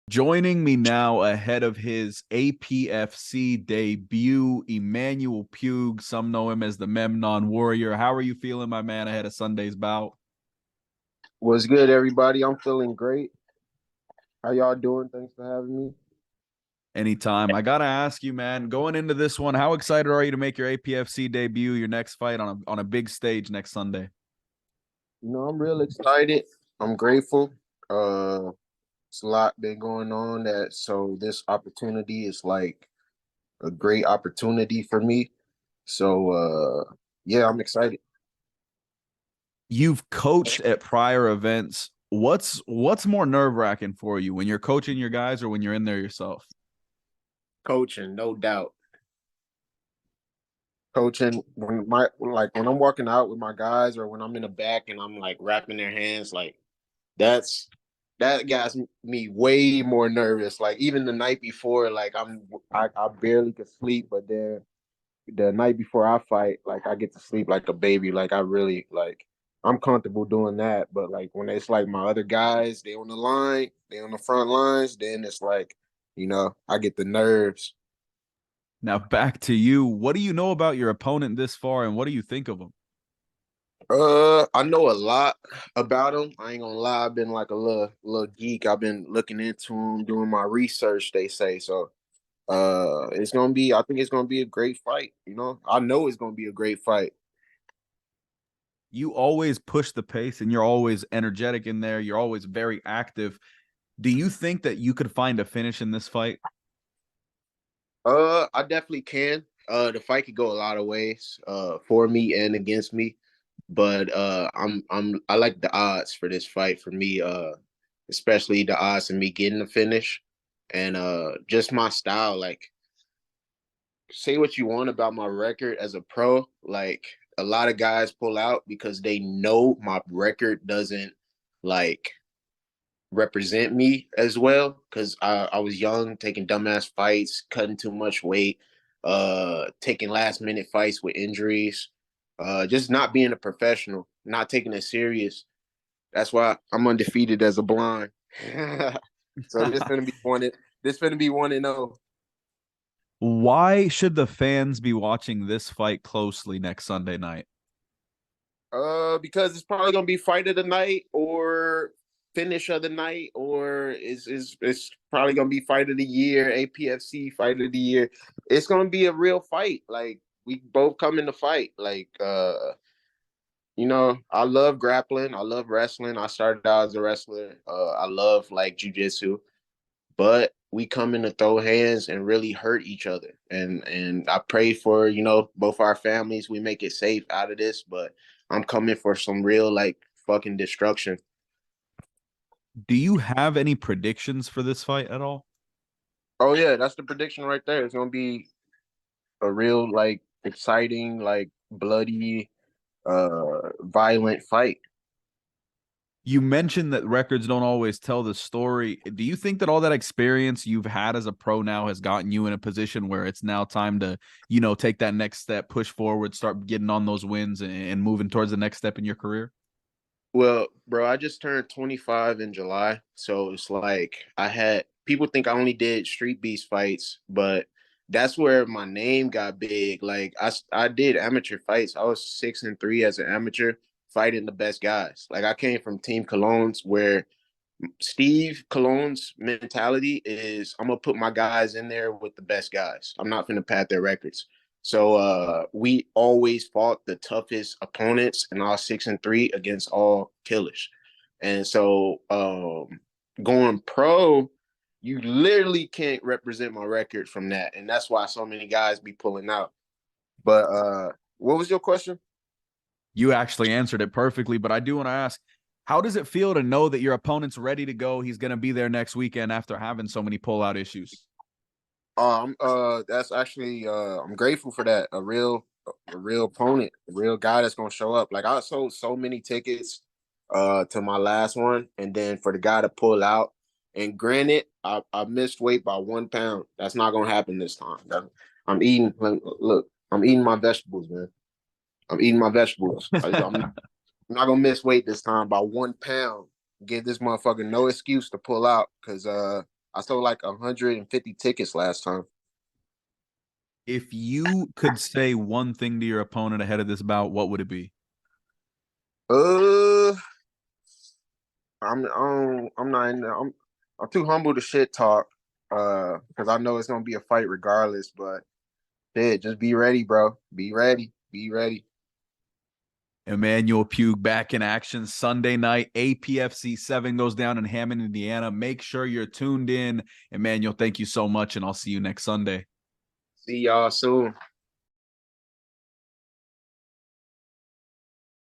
Joining me now ahead of his APFC debut, Emanuel Pugh. Some know him as the Memnon Warrior. How are you feeling, my man, ahead of Sunday's bout? What's good, everybody? I'm feeling great. How y'all doing? Thanks for having me. Anytime. I gotta ask you, man, going into this one, how excited are you to make your APFC debut, your next fight on a big stage next Sunday? I'm real excited. I'm grateful. It's a lot been going on so this opportunity is like a great opportunity for me. Yeah, I'm excited. You've coached at prior events. What's more nerve-wracking for you when you're coaching your guys or when you're in there yourself? Coaching, no doubt. Coaching when I'm walking out with my guys or when I'm in the back and I'm like wrapping their hands, like that's that gets me way more nervous. Like even the night before, like I barely could sleep, but then the night before I fight, like I get to sleep like a baby. Like I really like I'm comfortable doing that. But like when it's like my other guys, they on the line, they on the front lines, then it's like, I get the nerves. Now back to you. What do you know about your opponent this far, and what do you think of him? I know a lot about him. I ain't gonna lie, I've been like a little geek. I've been looking into him, doing my research, they say. So it's gonna be, I think it's gonna be a great fight. I know it's gonna be a great fight. You always push the pace and you're always energetic in there. You're always very active. Do you think that you could find a finish in this fight? I definitely can. The fight could go a lot of ways, for me and against me. But I like the odds for this fight for me, especially the odds of me getting the finish. And just my style, like say what you want about my record as a pro. Like a lot of guys pull out because they know my record doesn't like represent me as well. Because I was young, taking dumbass fights, cutting too much weight, taking last minute fights with injuries, just not being a professional, not taking it serious. That's why I'm undefeated as a blind. So this gonna be 1-0. Why should the fans be watching this fight closely next Sunday night? Because it's probably gonna be fight of the night or finish of the night, or it's probably gonna be fight of the year, APFC fight of the year. It's gonna be a real fight. Like we both come in to fight. Like I love grappling. I love wrestling. I started out as a wrestler. I love like jujitsu, but we come in to throw hands and really hurt each other. And I pray for, both our families. We make it safe out of this, but I'm coming for some real like fucking destruction. Do you have any predictions for this fight at all? Oh yeah, that's the prediction right there. It's gonna be a real like exciting, like bloody, violent fight. You mentioned that records don't always tell the story. Do you think that all that experience you've had as a pro now has gotten you in a position where it's now time to, take that next step, push forward, start getting on those wins and moving towards the next step in your career? Well, bro, I just turned 25 in July. So it's like I had people think I only did street beast fights, but that's where my name got big. Like I did amateur fights. I was 6-3 as an amateur fighting the best guys. Like I came from Team Cologne's where Steve Cologne's mentality is I'm gonna put my guys in there with the best guys. I'm not gonna pad their records. So we always fought the toughest opponents and all 6-3 against all killers. And so going pro, you literally can't represent my record from that. And that's why so many guys be pulling out. But what was your question? You actually answered it perfectly, but I do want to ask, how does it feel to know that your opponent's ready to go? He's going to be there next weekend after having so many pullout issues. That's actually I'm grateful for that. A real opponent, a real guy that's gonna show up. Like I sold so many tickets to my last one, and then for the guy to pull out. And granted, I missed weight by 1 pound. That's not gonna happen this time. I'm eating. Look, I'm eating my vegetables, man. I'm eating my vegetables. I'm not gonna miss weight this time by 1 pound. Give this motherfucker no excuse to pull out, because I sold like 150 tickets last time. If you could say one thing to your opponent ahead of this bout, what would it be? Uh, I'm not in. I'm too humble to shit talk. Because I know it's gonna be a fight regardless. But yeah, just be ready, bro. Be ready. Be ready. Emanuel Pugh back in action Sunday night. APFC 7 goes down in Hammond, Indiana. Make sure you're tuned in. Emanuel, thank you so much, and I'll see you next Sunday. See y'all soon.